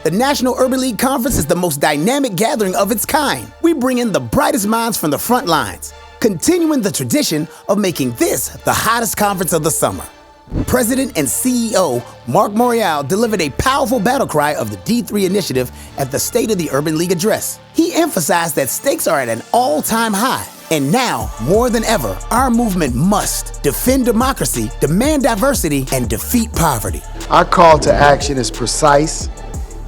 The National Urban League Conference is the most dynamic gathering of its kind. We bring in the brightest minds from the front lines, continuing the tradition of making this the hottest conference of the summer. President and CEO Mark Morial delivered a powerful battle cry of the D3 initiative at the State of the Urban League address. He emphasized that stakes are at an all-time high, and now, more than ever, our movement must defend democracy, demand diversity, and defeat poverty. Our call to action is precise,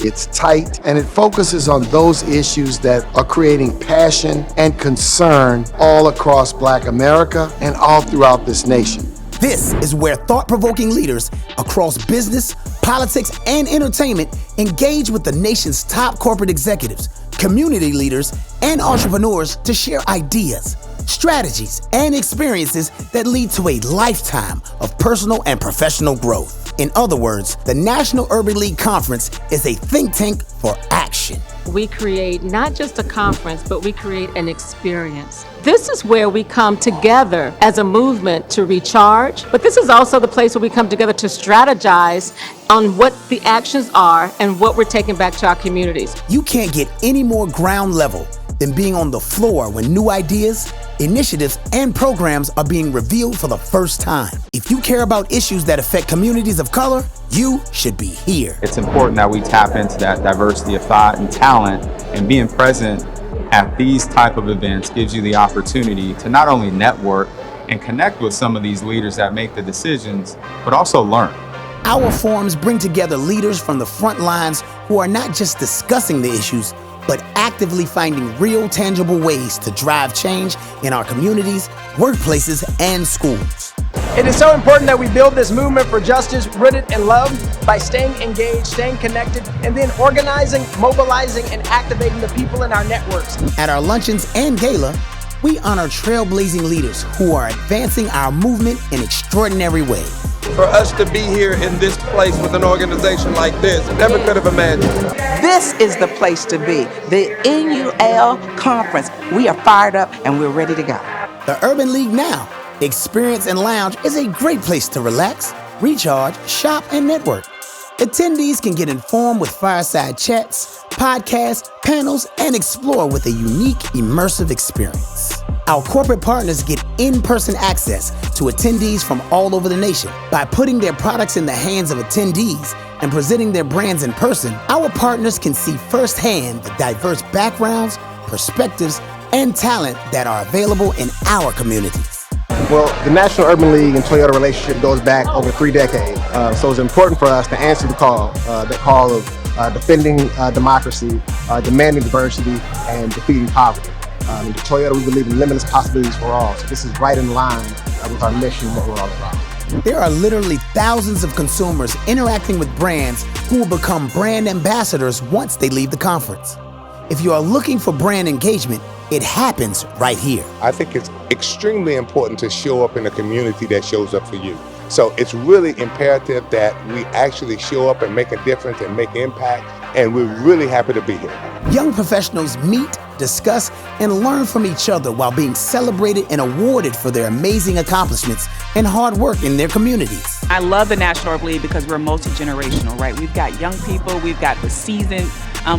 it's tight, and it focuses on those issues that are creating passion and concern all across Black America and all throughout this nation. This is where thought-provoking leaders across business, politics, and entertainment engage with the nation's top corporate executives, community leaders, and entrepreneurs to share ideas, strategies, and experiences that lead to a lifetime of personal and professional growth. In other words, the National Urban League Conference is a think tank for action. We create not just a conference, but we create an experience. This is where we come together as a movement to recharge, but this is also the place where we come together to strategize on what the actions are and what we're taking back to our communities. You can't get any more ground level than being on the floor when new ideas, initiatives, and programs are being revealed for the first time. If you care about issues that affect communities of color, you should be here. It's important that we tap into that diversity of thought and talent, and being present at these type of events gives you the opportunity to not only network and connect with some of these leaders that make the decisions, but also learn. Our forums bring together leaders from the front lines who are not just discussing the issues, but actively finding real, tangible ways to drive change in our communities, workplaces, and schools. It is so important that we build this movement for justice rooted in love by staying engaged, staying connected, and then organizing, mobilizing, and activating the people in our networks. At our luncheons and gala, we honor trailblazing leaders who are advancing our movement in extraordinary ways. For us to be here in this place with an organization like this, never could have imagined. This is the place to be, the NUL conference. We are fired up and we're ready to go. The Urban League Now Experience and Lounge is a great place to relax, recharge, shop, and network. Attendees can get informed with fireside chats, podcasts, panels, and explore with a unique, immersive experience. Our corporate partners get in-person access to attendees from all over the nation. By putting their products in the hands of attendees and presenting their brands in person, our partners can see firsthand the diverse backgrounds, perspectives, and talent that are available in our communities. Well, the National Urban League and Toyota relationship goes back over 3 decades. So it's important for us to answer the call of defending democracy, demanding diversity, and defeating poverty. In Toyota, we believe in limitless possibilities for all. So this is right in line with our mission, what we're all about. There are literally thousands of consumers interacting with brands who will become brand ambassadors once they leave the conference. If you are looking for brand engagement, it happens right here. I think it's extremely important to show up in a community that shows up for you. So it's really imperative that we actually show up and make a difference and make impact, and we're really happy to be here. Young professionals meet, discuss, and learn from each other while being celebrated and awarded for their amazing accomplishments and hard work in their communities. I love the National Urban League because we're multi-generational, right? We've got young people, we've got the seasoned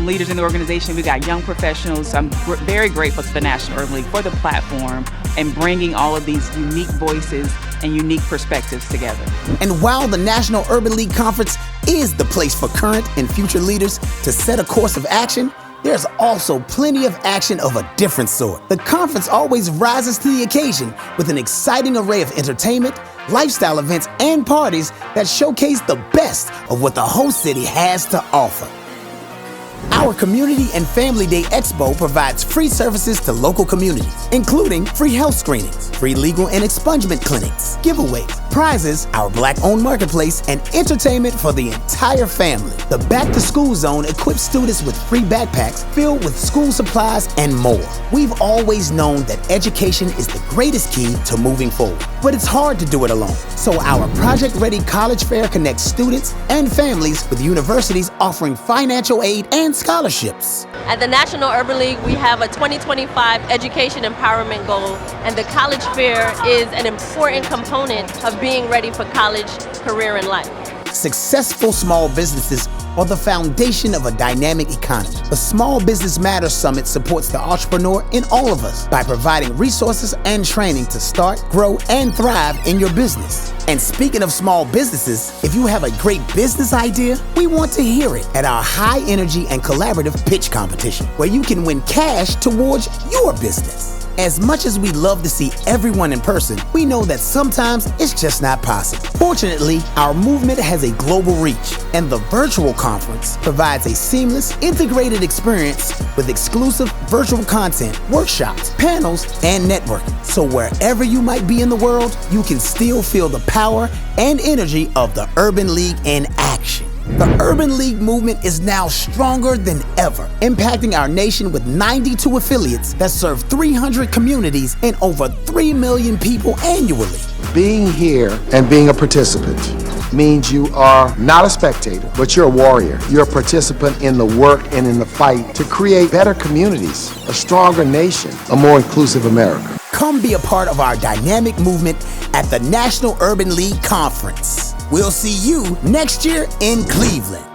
leaders in the organization, we've got young professionals. I'm very grateful to the National Urban League for the platform and bringing all of these unique voices and unique perspectives together. And while the National Urban League Conference is the place for current and future leaders to set a course of action, there's also plenty of action of a different sort. The conference always rises to the occasion with an exciting array of entertainment, lifestyle events, and parties that showcase the best of what the host city has to offer. Our Community and Family Day Expo provides free services to local communities, including free health screenings, free legal and expungement clinics, giveaways, prizes, our Black-owned marketplace, and entertainment for the entire family. The Back to School Zone equips students with free backpacks filled with school supplies and more. We've always known that education is the greatest key to moving forward, but it's hard to do it alone. So our Project Ready College Fair connects students and families with universities offering financial aid and scholarships. At the National Urban League, we have a 2025 education empowerment goal, and the College Fair is an important component of being ready for college, career, and life. Successful small businesses are the foundation of a dynamic economy. The Small Business Matters Summit supports the entrepreneur in all of us by providing resources and training to start, grow, and thrive in your business. And speaking of small businesses, if you have a great business idea, we want to hear it at our high energy and collaborative pitch competition, where you can win cash towards your business. As much as we'd love to see everyone in person, we know that sometimes it's just not possible. Fortunately, our movement has a global reach, and the virtual conference provides a seamless, integrated experience with exclusive virtual content, workshops, panels, and networking. So wherever you might be in the world, you can still feel the power and energy of the Urban League in action. The Urban League movement is now stronger than ever, impacting our nation with 92 affiliates that serve 300 communities and over 3 million people annually. Being here and being a participant means you are not a spectator, but you're a warrior. You're a participant in the work and in the fight to create better communities, a stronger nation, a more inclusive America. Come be a part of our dynamic movement at the National Urban League Conference. We'll see you next year in Cleveland.